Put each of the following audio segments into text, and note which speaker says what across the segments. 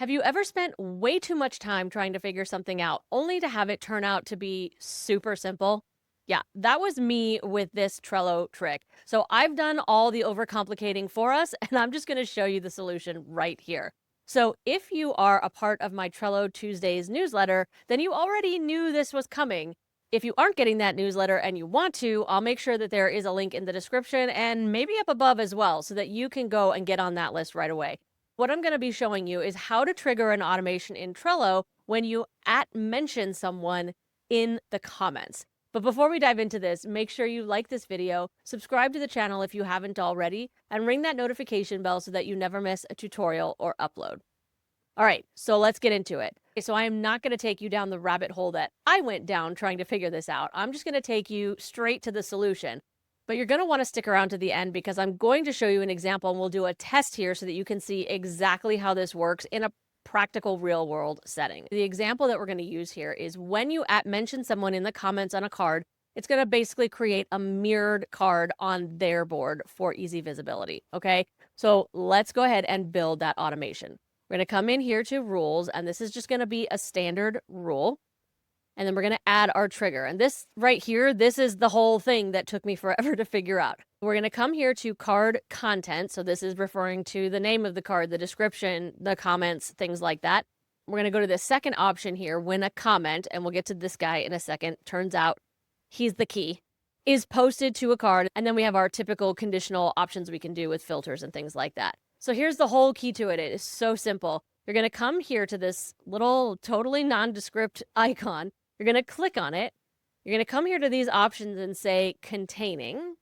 Speaker 1: Have you ever spent way too much time trying to figure something out only to have it turn out to be super simple? Yeah, that was me with this Trello trick. So I've done all the overcomplicating for us, and I'm just going to show you the solution right here. So if you are a part of my Trello Tuesdays newsletter, then you already knew this was coming. If you aren't getting that newsletter and you want to, I'll make sure that there is a link in the description and maybe up above as well so that you can go and get on that list right away. What I'm going to be showing you is how to trigger an automation in Trello when you @mention someone in the comments. But before we dive into this, make sure you like this video, subscribe to the channel if you haven't already, and ring that notification bell so that you never miss a tutorial or upload. All right, so let's get into it. Okay, so I am not going to take you down the rabbit hole that I went down trying to figure this out. I'm just going to take you straight to the solution. But you're going to want to stick around to the end because I'm going to show you an example and we'll do a test here so that you can see exactly how this works in a practical real world setting. The example that we're going to use here is when you @mention someone in the comments on a card, it's going to basically create a mirrored card on their board for easy visibility. Okay, so let's go ahead and build that automation. We're going to come in here to rules, and this is just going to be a standard rule. And then we're going to add our trigger. And this right here, this is the whole thing that took me forever to figure out. We're going to come here to card content. So this is referring to the name of the card, the description, the comments, things like that. We're going to go to the second option here, when a comment, and we'll get to this guy in a second. Turns out he's the key, is posted to a card. And then we have our typical conditional options we can do with filters and things like that. So here's the whole key to it. It is so simple. You're going to come here to this little totally nondescript icon. You're going to click on it. You're going to come here to these options and say containing.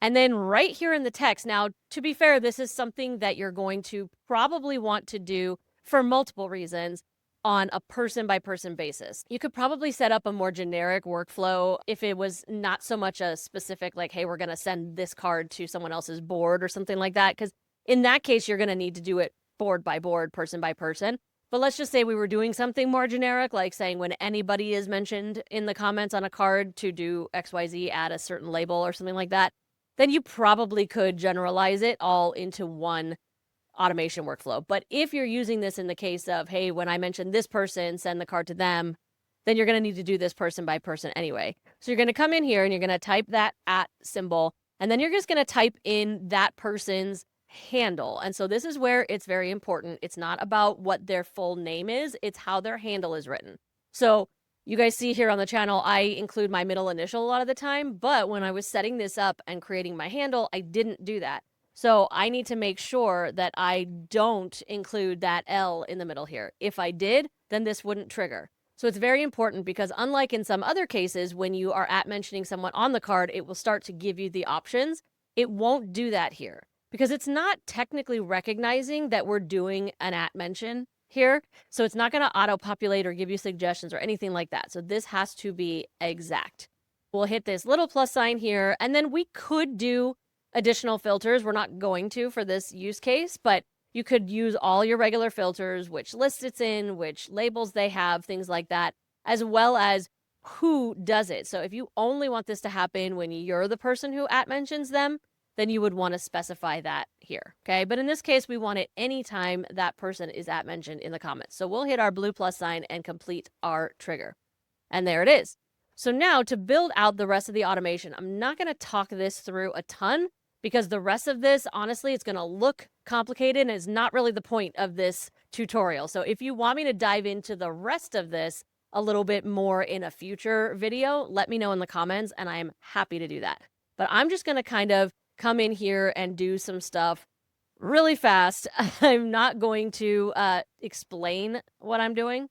Speaker 1: And then right here in the text, now, to be fair, this is something that you're going to probably want to do for multiple reasons on a person-by-person basis. You could probably set up a more generic workflow if it was not so much a specific, like, hey, we're going to send this card to someone else's board or something like that. Because in that case, you're going to need to do it board by board, person by person. But let's just say we were doing something more generic, like saying when anybody is mentioned in the comments on a card to do XYZ, add a certain label or something like that, then you probably could generalize it all into one automation workflow. But if you're using this in the case of, hey, when I mention this person, send the card to them, then you're going to need to do this person by person anyway. So you're going to come in here and you're going to type that symbol, and then you're just going to type in that person's handle. And so this is where it's very important. It's not about what their full name is, it's how their handle is written. So you guys see here on the channel, I include my middle initial a lot of the time, but when I was setting this up and creating my handle, I didn't do that. So I need to make sure that I don't include that L in the middle here. If I did, then this wouldn't trigger. So it's very important because unlike in some other cases, when you are @mentioning someone on the card, it will start to give you the options. It won't do that here because it's not technically recognizing that we're doing an @mention here. So it's not going to auto-populate or give you suggestions or anything like that. So this has to be exact. We'll hit this little plus sign here, and then we could do additional filters. We're not going to for this use case, but you could use all your regular filters, which list it's in, which labels they have, things like that, as well as who does it. So if you only want this to happen when you're the person who @mentions them, then you would want to specify that here, okay? But in this case, we want it anytime that person is @mentioned in the comments. So we'll hit our blue plus sign and complete our trigger. And there it is. So now to build out the rest of the automation, I'm not going to talk this through a ton because the rest of this, honestly, it's going to look complicated and is not really the point of this tutorial. So if you want me to dive into the rest of this a little bit more in a future video, let me know in the comments and I am happy to do that. But I'm just going to kind of come in here and do some stuff really fast. I'm not going to explain what I'm doing.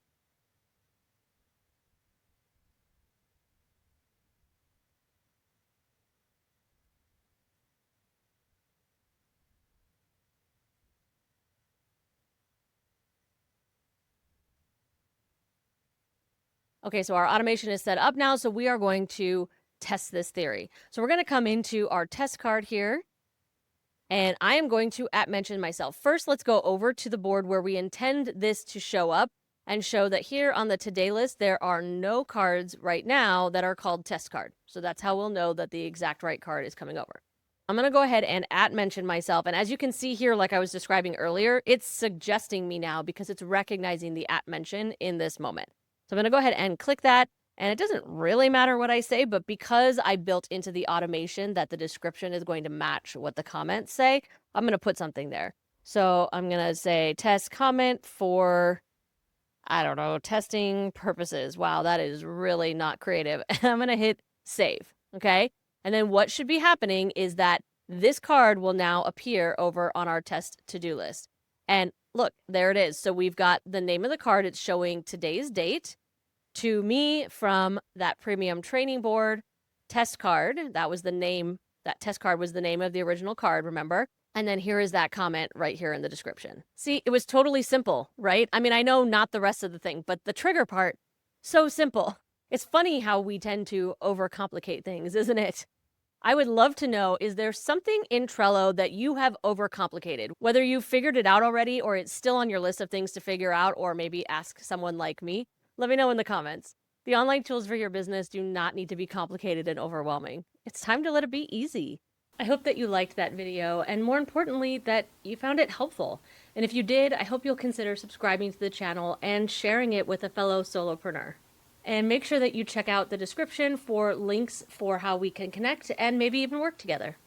Speaker 1: Okay, so our automation is set up now, so we are going to test this theory. So we're going to come into our test card here, and I am going to @mention myself. First, let's go over to the board where we intend this to show up and show that here on the today list, there are no cards right now that are called test card. So that's how we'll know that the exact right card is coming over. I'm going to go ahead and @mention myself. And as you can see here, like I was describing earlier, it's suggesting me now because it's recognizing the @mention in this moment. So I'm going to go ahead and click that. And it doesn't really matter what I say, but because I built into the automation that the description is going to match what the comments say, I'm going to put something there. So I'm going to say test comment for, I don't know, testing purposes. Wow, that is really not creative. And I'm going to hit save. Okay. And then what should be happening is that this card will now appear over on our test to-do list. And look, there it is. So we've got the name of the card. It's showing today's date to me from that premium training board test card. That was the name, that test card was the name of the original card, remember? And then here is that comment right here in the description. See, it was totally simple, right? I mean, I know not the rest of the thing, but the trigger part, so simple. It's funny how we tend to overcomplicate things, isn't it? I would love to know, is there something in Trello that you have overcomplicated? Whether you've figured it out already or it's still on your list of things to figure out, or maybe ask someone like me. Let me know in the comments. The online tools for your business do not need to be complicated and overwhelming. It's time to let it be easy. I hope that you liked that video, and more importantly, that you found it helpful. And if you did, I hope you'll consider subscribing to the channel and sharing it with a fellow solopreneur. And make sure that you check out the description for links for how we can connect and maybe even work together.